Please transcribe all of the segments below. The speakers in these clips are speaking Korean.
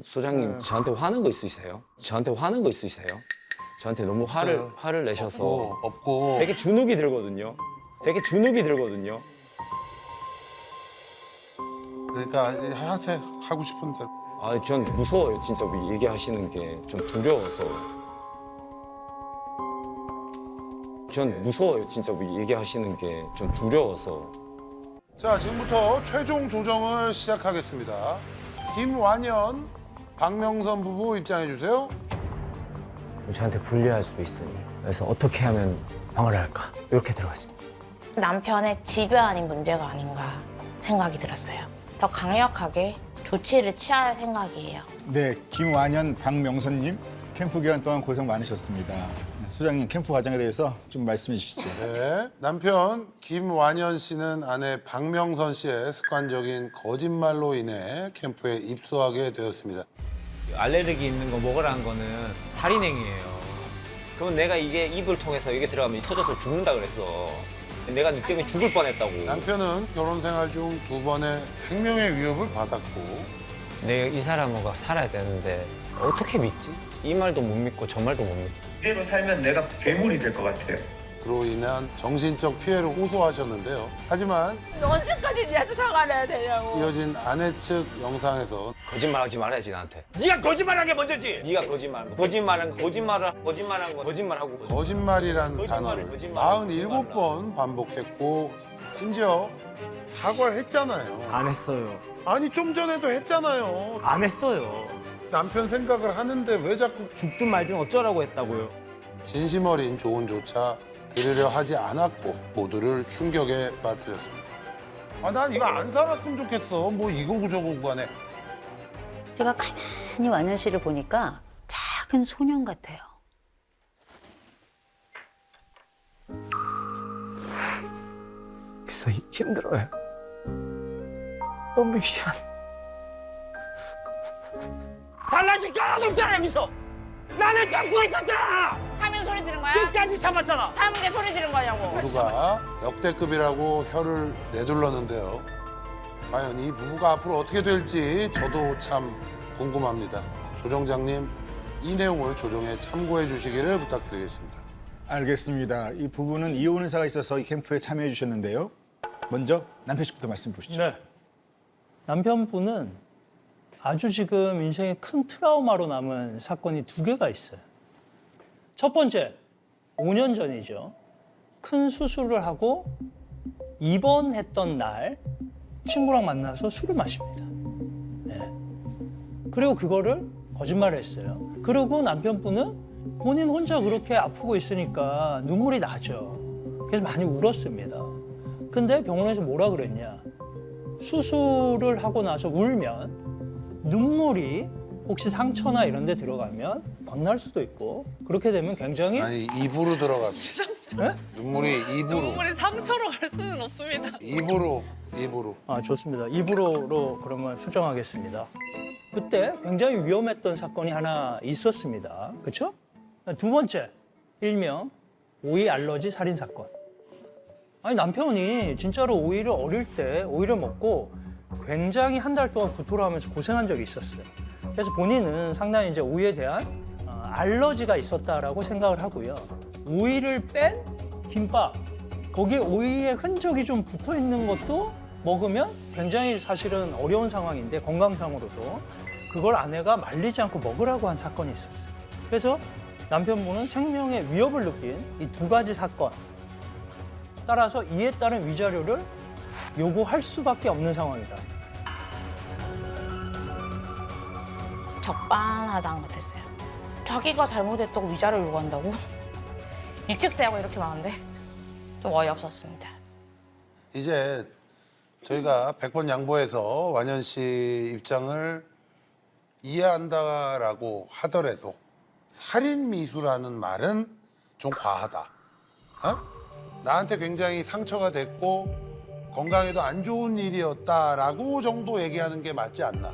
소장님 저한테 화는 거 있으세요? 저한테 화는 거 있으세요? 저한테 너무 화를 내셔서 없고. 되게 주눅이 들거든요. 되게 주눅이 들거든요. 그러니까 하세 하고 싶은 대로. 아, 전 무서워요. 진짜 얘기하시는 게 좀 두려워서. 전 무서워요. 진짜 얘기하시는 게 좀 두려워서. 자, 지금부터 최종 조정을 시작하겠습니다. 김완현, 박명선 부부 입장해 주세요. 저한테 불리할 수도 있으니. 그래서 어떻게 하면 방어를 할까? 이렇게 들어갔습니다. 남편의 집요한 문제가 아닌가 생각이 들었어요. 더 강력하게 조치를 취할 생각이에요. 네, 김완현, 박명선님 캠프 기간 동안 고생 많으셨습니다. 소장님 캠프 과정에 대해서 좀 말씀해 주시죠. 네, 남편 김완현 씨는 아내 박명선 씨의 습관적인 거짓말로 인해 캠프에 입소하게 되었습니다. 알레르기 있는 거 먹으라는 거는 살인행위예요. 그럼 내가 이게 입을 통해서 이게 들어가면 터져서 죽는다 그랬어. 내가 니 때문에 죽을 뻔했다고. 남편은 결혼 생활 중 2번의 생명의 위협을 받았고 내가 이 사람과 살아야 되는데 어떻게 믿지? 이 말도 못 믿고 저 말도 못 믿고. 이대로 살면 내가 괴물이 될 것 같아요. 그로 인한 정신적 피해를 호소하셨는데요. 하지만 언제까지 니한테 사과를 해야 되냐고. 이어진 아내 측 영상에서 거짓말하지 말아야지 나한테. 네가 거짓말한 게 먼저지. 네가 거짓말하고 거짓말이란 거짓말을, 단어를 거짓말을. 47번 반복했고 심지어 사과를 했잖아요. 안 했어요. 아니 좀 전에도 했잖아요. 안 했어요. 남편 생각을 하는데 왜 자꾸 죽든 말든 어쩌라고 했다고요. 진심 어린 조언조차 들으려 하지 않았고 모두를 충격에 빠뜨렸습니다. 아, 난 이거 안 살았으면 좋겠어. 뭐 이거고 저거고 간에. 제가 가만히 완현 씨를 보니까 작은 소년 같아요. 그래서 힘들어요. 너무 미안. 달라질 거 하나도 없잖아 여기서. 나는 참고 있었잖아. 하면 소리 지른 거야? 끝까지 참았잖아. 참은 게 소리 지른 거냐고. 모두가 역대급이라고 혀를 내둘렀는데요. 과연 이 부부가 앞으로 어떻게 될지 저도 참 궁금합니다. 조정장님, 이 내용을 조정에 참고해 주시기를 부탁드리겠습니다. 알겠습니다. 이 부부는 이혼 의사가 있어서 이 캠프에 참여해 주셨는데요. 먼저 남편 측부터 말씀 보시죠. 네. 남편분은 아주 지금 인생의 큰 트라우마로 남은 사건이 2개가 있어요. 첫 번째, 5년 전이죠. 큰 수술을 하고 입원했던 날 친구랑 만나서 술을 마십니다. 네. 그리고 그거를 거짓말을 했어요. 그리고 남편분은 본인 혼자 그렇게 아프고 있으니까 눈물이 나죠. 그래서 많이 울었습니다. 근데 병원에서 뭐라 그랬냐. 수술을 하고 나서 울면 눈물이 혹시 상처나 이런 데 들어가면 덧날 수도 있고 그렇게 되면 굉장히 아니 입으로 들어갑니다. 네? 눈물이 입으로. 눈물이 상처로 갈 수는 없습니다. 입으로. 아, 좋습니다. 입으로로 그러면 수정하겠습니다. 그때 굉장히 위험했던 사건이 하나 있었습니다. 그렇죠? 2번째, 일명 오이 알러지 살인 사건. 아니 남편이 진짜로 오이를 어릴 때 오이를 먹고 굉장히 한 달 동안 구토를 하면서 고생한 적이 있었어요. 그래서 본인은 상당히 이제 오이에 대한 알러지가 있었다라고 생각을 하고요. 오이를 뺀 김밥, 거기에 오이의 흔적이 좀 붙어 있는 것도 먹으면 굉장히 사실은 어려운 상황인데 건강상으로도 그걸 아내가 말리지 않고 먹으라고 한 사건이 있었어요. 그래서 남편분은 생명의 위협을 느낀 이 2가지 사건, 따라서 이에 따른 위자료를 요구할 수밖에 없는 상황이다. 적반하장 같았어요. 자기가 잘못했다고 위자료를 요구한다고? 일찍세하고 이렇게 많은데 좀 어이없었습니다. 이제 저희가 100번 양보해서 완현 씨 입장을 이해한다라고 하더라도 살인 미수라는 말은 좀 과하다. 어? 나한테 굉장히 상처가 됐고 건강에도 안 좋은 일이었다라고 정도 얘기하는 게 맞지 않나.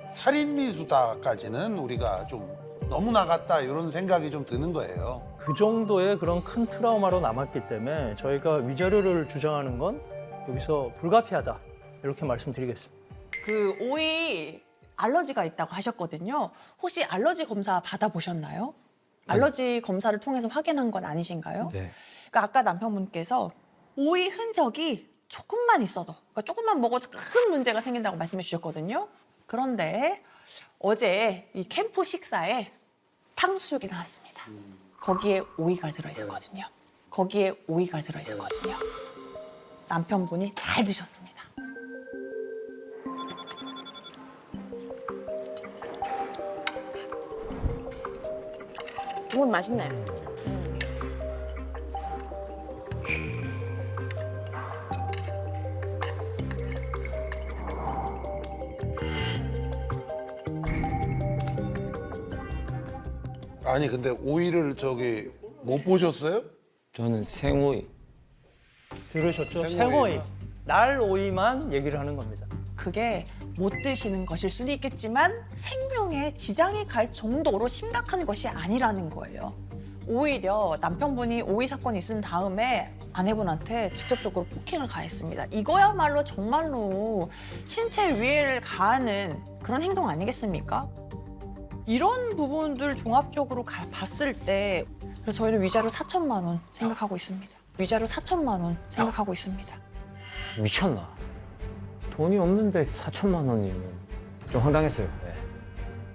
살인 미수다까지는 우리가 좀 너무 나갔다 이런 생각이 좀 드는 거예요. 그 정도의 그런 큰 트라우마로 남았기 때문에 저희가 위자료를 주장하는 건 여기서 불가피하다 이렇게 말씀드리겠습니다. 그 오이 알러지가 있다고 하셨거든요. 혹시 알러지 검사 받아보셨나요? 알러지 검사를 통해서 확인한 건 아니신가요? 네. 그러니까 아까 남편분께서 오이 흔적이 조금만 있어도, 그러니까 조금만 먹어도 큰 문제가 생긴다고 말씀해 주셨거든요. 그런데 어제 이 캠프 식사에 탕수육이 나왔습니다. 거기에 오이가 들어있었거든요. 거기에 오이가 들어있었거든요. 남편분이 잘 드셨습니다. 이건 맛있네. 아니 근데 오이를 저기 못 보셨어요? 저는 생오이. 들으셨죠? 생오이. 생오이. 날 오이만 얘기를 하는 겁니다. 그게 못 드시는 것일 수는 있겠지만 생명에 지장이 갈 정도로 심각한 것이 아니라는 거예요. 오히려 남편분이 오이 사건이 있은 다음에 아내분한테 직접적으로 폭행을 가했습니다. 이거야말로 정말로 신체 위해를 가하는 그런 행동 아니겠습니까? 이런 부분들 종합적으로 봤을 때 그래서 저희는 위자료 4천만 원 생각하고 있습니다. 위자료 4천만 원 생각하고 있습니다. 미쳤나? 돈이 없는데 4천만 원이면 좀 황당했어요. 네.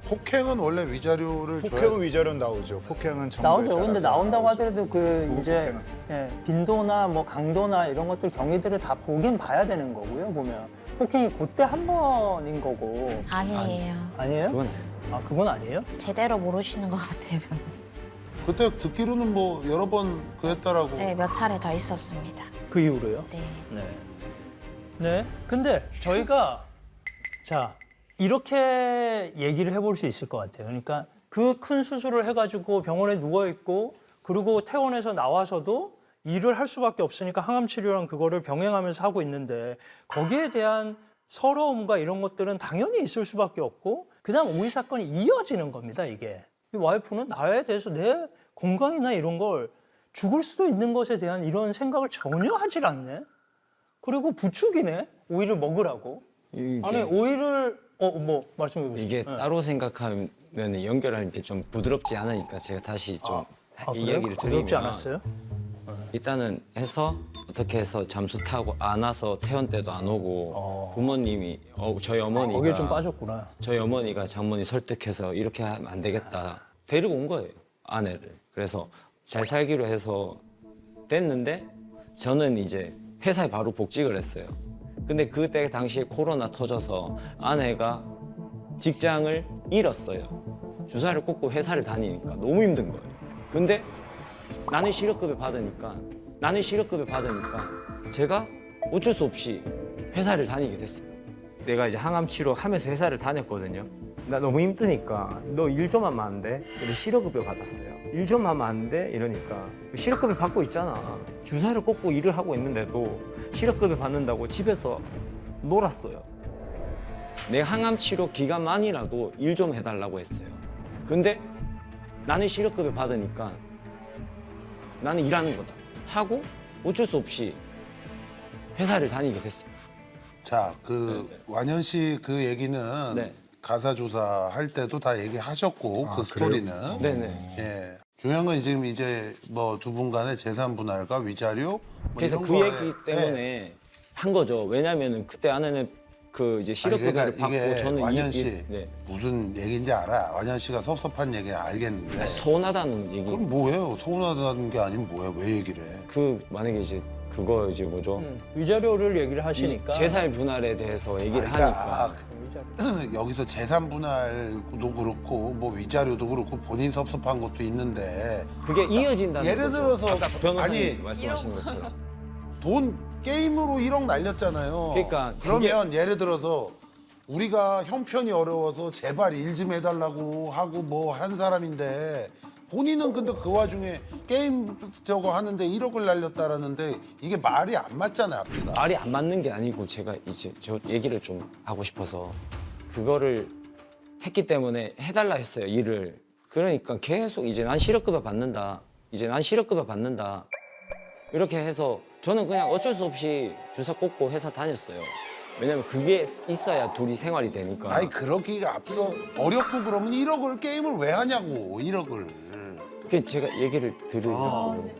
폭행은 원래 위자료를 줘야 폭행은 위자료 나오죠. 폭행은 정부에 나오죠. 근데 따라서 나온다고 나오죠. 하더라도 그 이제 폭행은. 예, 빈도나 뭐 강도나 이런 것들 경위들을 다 보긴 봐야 되는 거고요. 보면 폭행이 그때 한 번인 거고 아니에요. 아니에요? 그건 아 그건 아니에요? 제대로 모르시는 것 같아요, 변호사. 그때 듣기로는 뭐 여러 번 그랬다라고. 네, 몇 차례 더 있었습니다. 그 이후로요? 네. 네. 네. 근데 저희가 자 이렇게 얘기를 해볼 수 있을 것 같아요. 그러니까 그 큰 수술을 해가지고 병원에 누워 있고 그리고 퇴원해서 나와서도 일을 할 수밖에 없으니까 항암 치료랑 그거를 병행하면서 하고 있는데 거기에 대한 서러움과 이런 것들은 당연히 있을 수밖에 없고 그다음 오이 사건이 이어지는 겁니다. 이게 이 와이프는 나에 대해서 내 건강이나 이런 걸 죽을 수도 있는 것에 대한 이런 생각을 전혀 하질 않네. 그리고 부추기네. 오이를 먹으라고. 이게, 아니 오이를 뭐 말씀해 보세요. 이게 네. 따로 생각하면 연결할 때 좀 부드럽지 않으니까 제가 다시 좀 그래요? 이야기를 부드럽지 드리면 않았어요? 일단은 해서 어떻게 해서 잠수 타고 안 와서 퇴원 때도 안 오고 부모님이 저희 어머니가 거기에 좀 빠졌구나. 저희 어머니가 장모님 설득해서 이렇게 하면 안 되겠다 데리고 온 거예요 아내를. 그래서 잘 살기로 해서 됐는데 저는 이제 회사에 바로 복직을 했어요. 근데 그때 당시에 코로나 터져서 아내가 직장을 잃었어요. 주사를 꽂고 회사를 다니니까 너무 힘든 거예요. 근데 나는 실업급여 받으니까 제가 어쩔 수 없이 회사를 다니게 됐어요. 내가 이제 항암 치료 하면서 회사를 다녔거든요. 나 너무 힘드니까 너 일 좀 하면 안 돼? 근데 실업급여 받았어요. 일 좀 하면 안 돼? 이러니까 실업급여 받고 있잖아. 주사를 꽂고 일을 하고 있는데도 실업급여 받는다고 집에서 놀았어요. 내 항암 치료 기간만이라도 일 좀 해달라고 했어요. 근데 나는 실업급여 받으니까 나는 일하는 거다 하고 어쩔 수 없이 회사를 다니게 됐어요. 자, 그 완현 씨 그 얘기는 네. 가사 조사할 때도 다 얘기하셨고 그 스토리는. 네네. 예. 중요한 건 지금 이제 뭐 두 분 간의 재산 분할과 위자료 뭐 그래서 이런 그 거에- 얘기 때문에 예. 한 거죠. 왜냐면은 그때 아내는 그 이제 아니, 실업급여를 그러니까 받고 이게 저는 완현 씨 네. 무슨 얘기인지 알아. 완현 씨가 섭섭한 얘기는 알겠는데. 서운하다는 얘기. 그럼 뭐예요? 서운하다는 게 아니면 뭐야? 왜 얘기를 해? 그 만약에 이제 그거 이제 뭐죠? 위자료를 얘기를 하시니까 재산 분할에 대해서 얘기를 그러니까 하니까 여기서 재산 분할도 그렇고 뭐 위자료도 그렇고 본인 섭섭한 것도 있는데 그게 이어진다는 예를 거죠. 들어서 아까 변호사님 아니, 말씀하신 것처럼. 돈 게임으로 1억 날렸잖아요. 그러니까 그러면 예를 들어서 우리가 형편이 어려워서 제발 일 좀 해달라고 하고 뭐 한 사람인데 본인은 근데 그 와중에 게임 저거 하는데 1억을 날렸다라는데 이게 말이 안 맞잖아요, 앞뒤가. 말이 안 맞는 게 아니고 제가 이제 저 얘기를 좀 하고 싶어서 그거를 했기 때문에 해달라 했어요, 일을. 그러니까 계속 이제 난 실업급여 받는다. 이렇게 해서 저는 그냥 어쩔 수 없이 주사 꽂고 회사 다녔어요. 왜냐면 그게 있어야 둘이 생활이 되니까. 아니 그러기가 앞서 어렵고 그러면 1억을 게임을 왜 하냐고 1억을. 그 제가 얘기를 드리려고.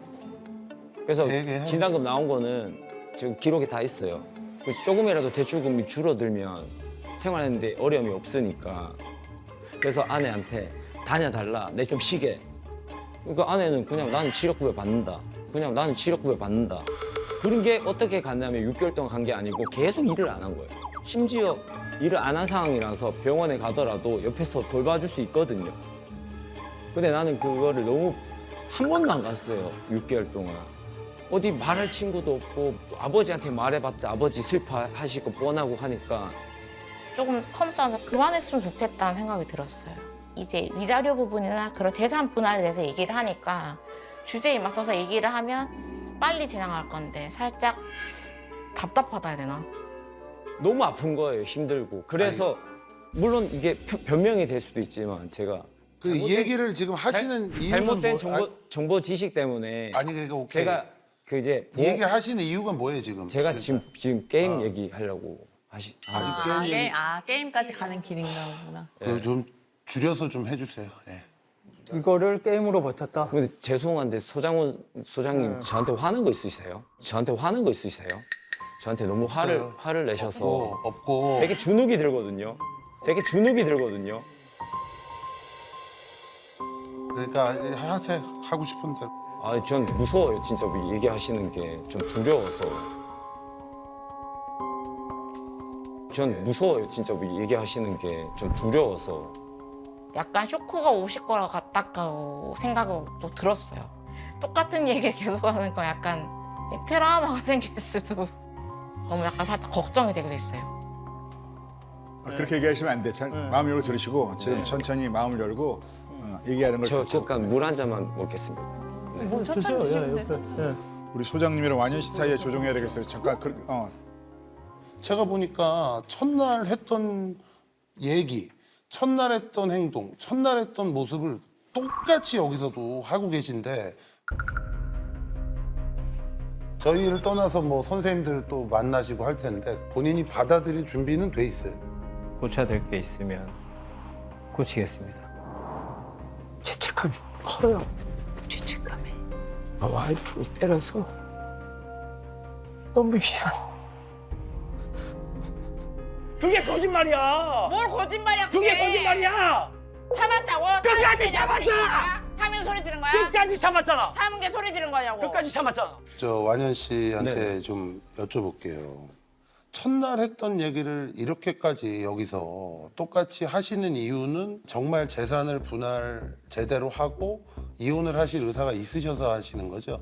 그래서 얘기해. 진단금 나온 거는 지금 기록에 다 있어요. 그래서 조금이라도 대출금이 줄어들면 생활하는데 어려움이 없으니까. 그래서 아내한테 다녀달라. 내 좀 쉬게. 그러니까 아내는 그냥 나는 7억 9백 받는다. 그냥 나는 7억 9백 받는다. 그런 게 어떻게 갔냐면 6개월 동안 간 게 아니고 계속 일을 안 한 거예요. 심지어 일을 안 한 상황이라서 병원에 가더라도 옆에서 돌봐줄 수 있거든요. 근데 나는 그거를 너무 한 번도 안 갔어요. 6개월 동안. 어디 말할 친구도 없고 아버지한테 말해봤자 아버지 슬퍼하시고 뻔하고 하니까 조금 컴퓨터에서 그만했으면 좋겠다는 생각이 들었어요. 이제 위자료 부분이나 그런 재산 분할에 대해서 얘기를 하니까 주제에 맞춰서 얘기를 하면 빨리 지나갈 건데 살짝 답답하다 해야 되나? 너무 아픈 거예요. 힘들고. 그래서 물론 이게 변명이 될 수도 있지만 제가 그 얘기를 지금 하시는 이유는 잘못된 뭐, 정보 지식 때문에 아니 그러니까 오케이. 제가 그 이제 이 얘기를 하시는 이유가 뭐예요 지금? 제가 그러니까. 지금 게임 얘기하려고 게임까지 가는 길인가 보구나. 좀 줄여서 좀 해주세요. 예. 이거를 게임으로 버텼다. 근데 죄송한데 소장님 저한테 화난 거 있으세요? 저한테 화난 거 있으세요? 저한테 너무 없어요. 화를 내셔서 없고. 되게 주눅이 들거든요. 되게 주눅이 들거든요. 그러니까 하세요. 하고 싶은 대로. 아, 전 무서워요. 진짜 얘기하시는 게 좀 두려워서. 전 무서워요. 진짜 얘기하시는 게 좀 두려워서. 약간 쇼크가 오실 거라 같다고 생각도 들었어요. 똑같은 얘기를 계속하는 거 약간 트라우마가 생길 수도 너무 약간 살짝 걱정이 되게 됐어요. 그렇게 얘기하시면 안 돼. 마음 열고 들으시고 지금 천천히 마음을 열고 얘기하는 걸 저 듣고 잠깐 물 한 잔만 먹겠습니다. 뭐 첫 잔 드시면 되죠. 우리 소장님이랑 완현 씨 사이에 조정해야 되겠어요. 잠깐 제가 보니까 첫날 했던 얘기, 첫날 했던 행동, 첫날 했던 모습을 똑같이 여기서도 하고 계신데 저희를 떠나서 뭐 선생님들 또 만나시고 할 텐데 본인이 받아들일 준비는 돼 있어요. 고쳐야 될 게 있으면 고치겠습니다. 죄책감이 커요. 죄책감이. 와이프 때려서 너무 미안. 그게 거짓말이야. 뭘 거짓말이야 그게 거짓말이야. 참았다고? 끝까지 참았잖아. 참으면 소리 지른 거야? 끝까지 참았잖아. 참은 게 소리 지른 거냐고. 끝까지 참았잖아. 저 완현 씨한테 네. 좀 여쭤볼게요. 첫날 했던 얘기를 이렇게까지 여기서 똑같이 하시는 이유는 정말 재산을 분할 제대로 하고 이혼을 하실 의사가 있으셔서 하시는 거죠?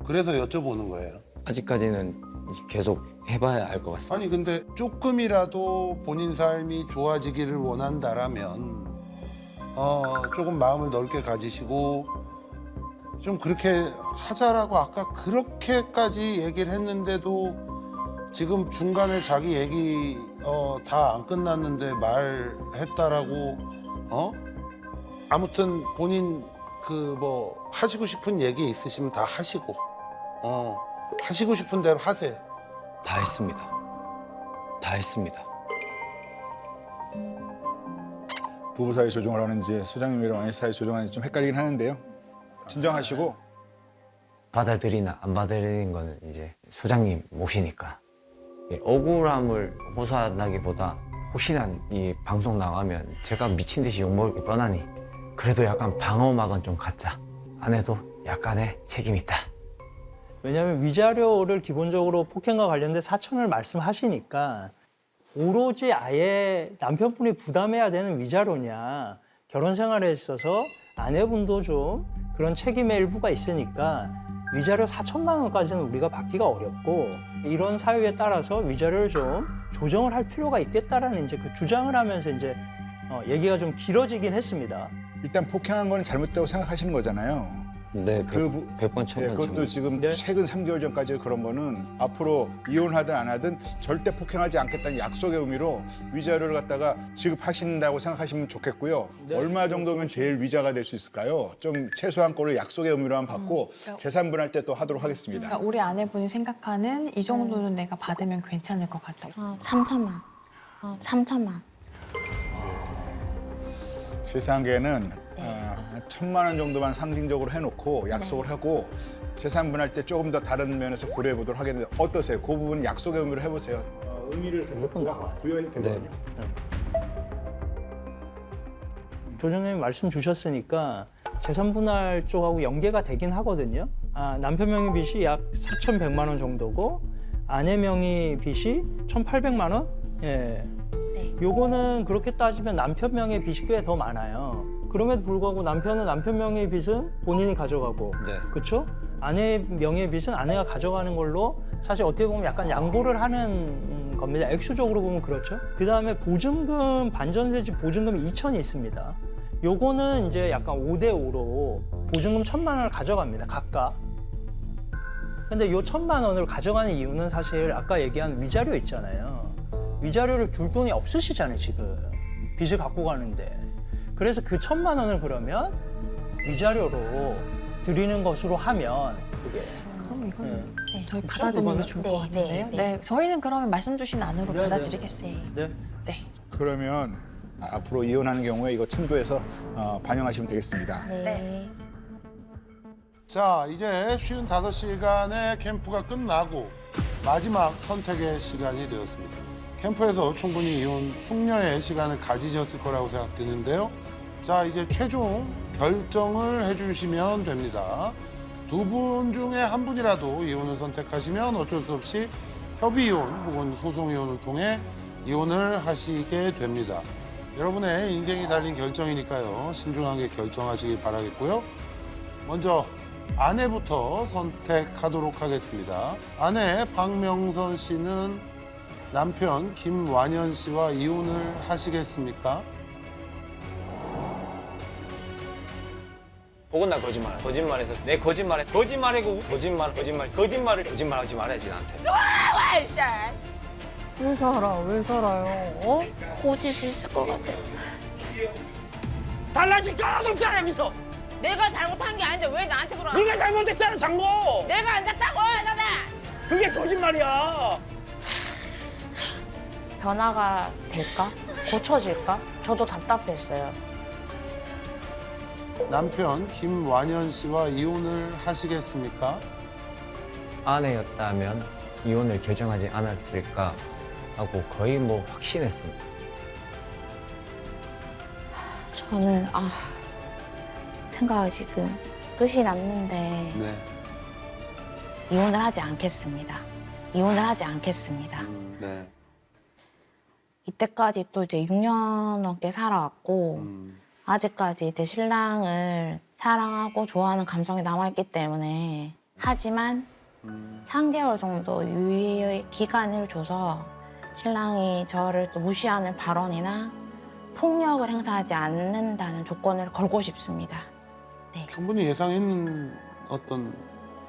그래서 여쭤보는 거예요. 아직까지는 이제 계속 해봐야 알 것 같습니다. 아니 근데 조금이라도 본인 삶이 좋아지기를 원한다라면 조금 마음을 넓게 가지시고 좀 그렇게 하자라고 아까 그렇게까지 얘기를 했는데도 지금 중간에 자기 얘기 다 안 끝났는데 말했다라고 아무튼 본인 그 뭐 하시고 싶은 얘기 있으시면 다 하시고 하시고 싶은 대로 하세요. 다 했습니다. 다 했습니다. 부부 사이 조정을 하는지 소장님이랑 완현 씨 사이 조정하는지 좀 헷갈리긴 하는데요. 진정하시고 받아들이나 안 받아들이는 거는 이제 소장님 모시니까 억울함을 호소하기보다 혹시나 이 방송 나가면 제가 미친 듯이 욕먹을 게 뻔하니 그래도 약간 방어막은 좀 갖자. 아내도 약간의 책임 있다. 왜냐하면 위자료를 기본적으로 폭행과 관련된 사천을 말씀하시니까 오로지 아예 남편분이 부담해야 되는 위자료냐, 결혼 생활에 있어서 아내분도 좀 그런 책임의 일부가 있으니까 위자료 4천만 원까지는 우리가 받기가 어렵고 이런 사유에 따라서 위자료를 좀 조정을 할 필요가 있겠다라는 이제 그 주장을 하면서 이제 얘기가 좀 길어지긴 했습니다. 일단 폭행한 거는 잘못됐다고 생각하시는 거잖아요. 네, 그 100번 예, 천번 그것도 참. 지금 네. 최근 3개월 전까지 그런 거는 앞으로 이혼하든 안 하든 절대 폭행하지 않겠다는 약속의 의미로 위자료를 갖다가 지급하신다고 생각하시면 좋겠고요. 네. 얼마 정도면 제일 위자가 될 수 있을까요? 좀 최소한 거를 약속의 의미로만 받고 재산 분할 때 또 하도록 하겠습니다. 그러니까 우리 아내분이 생각하는 이 정도는 내가 받으면 괜찮을 것 같다. 3천만. 3천만. 제 생각에는 네. 1,000만 원 정도만 상징적으로 해놓고 약속을 하고 재산 분할 때 조금 더 다른 면에서 고려해 보도록 하겠는데 어떠세요? 그 부분 약속의 의미로 해보세요. 의미를 부여해도 되거든요. 조정님이 말씀 주셨으니까 재산 분할 쪽하고 연계가 되긴 하거든요. 남편 명의 빚이 약 4,100만 원 정도고 아내 명의 빚이 1,800만 원? 예. 네. 요거는 그렇게 따지면 남편 명의 빚이 꽤 더 많아요. 그럼에도 불구하고 남편은 남편 명의 빚은 본인이 가져가고, 네. 그렇죠? 아내 명의 빚은 아내가 가져가는 걸로 사실 어떻게 보면 약간 양보를 하는 겁니다. 액수적으로 보면 그렇죠. 그 다음에 보증금, 반전세집 보증금이 2천이 있습니다. 요거는 이제 약간 5대5로 보증금 1,000만 원을 가져갑니다. 각각. 근데 요 1,000만 원을 가져가는 이유는 사실 아까 얘기한 위자료 있잖아요. 위자료를 줄 돈이 없으시잖아요, 지금. 빚을 갖고 가는데. 그래서 그 1,000만 원을 그러면 위자료로 드리는 것으로 하면 그게 그럼 이건 네. 저희 그쵸, 받아들이는 게 그거는? 좋을 네, 것 같은데요. 네, 네, 저희는 그러면 말씀 주신 안으로 네, 네. 받아드리겠습니다. 네. 네. 그러면 앞으로 이혼하는 경우에 이거 참조해서 반영하시면 되겠습니다. 네. 자, 이제 55시간의 캠프가 끝나고 마지막 선택의 시간이 되었습니다. 캠프에서 충분히 이혼 숙려의 시간을 가지셨을 거라고 생각되는데요. 자, 이제 최종 결정을 해주시면 됩니다. 두 분 중에 한 분이라도 이혼을 선택하시면 어쩔 수 없이 협의 이혼 혹은 소송 이혼을 통해 이혼을 하시게 됩니다. 여러분의 인생이 달린 결정이니까요. 신중하게 결정하시기 바라겠고요. 먼저 아내부터 선택하도록 하겠습니다. 아내 박명선 씨는 남편 김완현 씨와 이혼을 하시겠습니까? 보건날 거짓말해서 내 거짓말이고 거짓말하지 말아야지 나한테. 왜 살아요? 어? 고칠 수 있을 것 같아서. 달라질 거 하나도 없잖아 여기서. 내가 잘못한 게 아닌데 왜 나한테 그러나? 네가 잘못했잖아 장고. 내가 안 됐다고 하잖아. 그게 거짓말이야. 변화가 될까? 고쳐질까? 저도 답답했어요. 남편 김완현 씨와 이혼을 하시겠습니까? 아내였다면 이혼을 결정하지 않았을까 하고 거의 뭐 확신했습니다. 저는 생각이 지금 끝이 났는데 네. 이혼을 하지 않겠습니다. 이혼을 하지 않겠습니다. 네. 이때까지 또 이제 6년 넘게 살아왔고 아직까지 이제 신랑을 사랑하고 좋아하는 감정이 남아있기 때문에 하지만 3개월 정도 유예의 기간을 줘서 신랑이 저를 또 무시하는 발언이나 폭력을 행사하지 않는다는 조건을 걸고 싶습니다. 네. 충분히 예상했는 어떤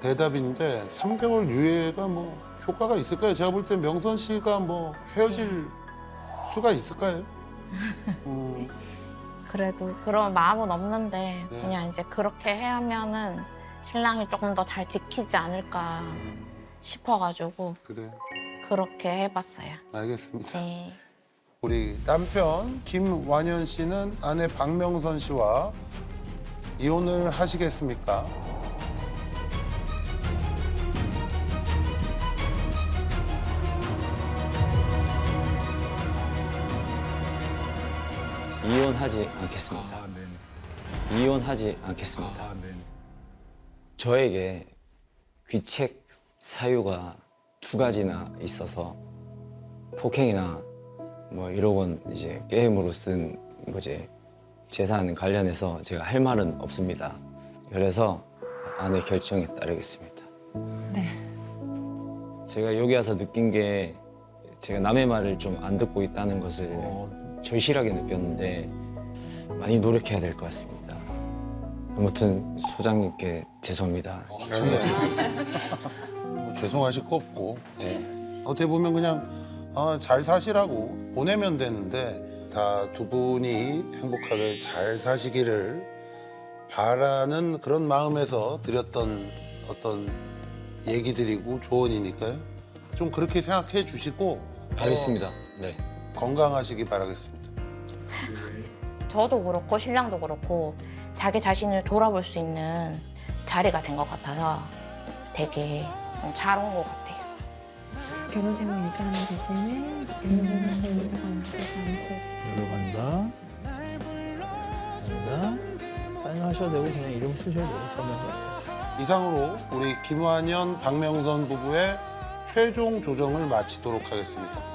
대답인데 3개월 유예가 뭐 효과가 있을까요? 제가 볼 때 명선 씨가 뭐 헤어질 수가 있을까요? 그래도 그런 마음은 없는데 네. 그냥 이제 그렇게 하면은 신랑이 조금 더 잘 지키지 않을까 싶어가지고 그래, 그렇게 해봤어요. 알겠습니다. 네. 우리 남편 김완현 씨는 아내 박명선 씨와 이혼을 하시겠습니까? 이혼하지 않겠습니다. 네네. 이혼하지 않겠습니다. 네네. 저에게 귀책 사유가 2가지나 있어서 폭행이나 뭐 1억 원 이제 게임으로 쓴 뭐지 재산 관련해서 제가 할 말은 없습니다. 그래서 아내 결정에 따르겠습니다. 네. 제가 여기 와서 느낀 게 제가 남의 말을 좀 안 듣고 있다는 것을 절실하게 느꼈는데 많이 노력해야 될 것 같습니다. 아무튼 소장님께 죄송합니다. 뭐 죄송하실 거 없고 예. 어떻게 보면 그냥 잘 사시라고 보내면 되는데 다 두 분이 행복하게 잘 사시기를 바라는 그런 마음에서 드렸던 어떤 얘기들이고 조언이니까요. 좀 그렇게 생각해 주시고 알겠습니다. 네. 건강하시기 바라겠습니다. 저도 그렇고 신랑도 그렇고 자기 자신을 돌아볼 수 있는 자리가 된 것 같아서 되게 잘 온 것 같아요. 결혼 생활 유지하는 대신에 결혼생활 유지가 되지 않고 들어간다. 간다. 사인하셔도 되고 그냥 이름 쓰셔도 돼요. 서명. 이상으로 우리 김완현, 박명선 부부의 최종 조정을 마치도록 하겠습니다.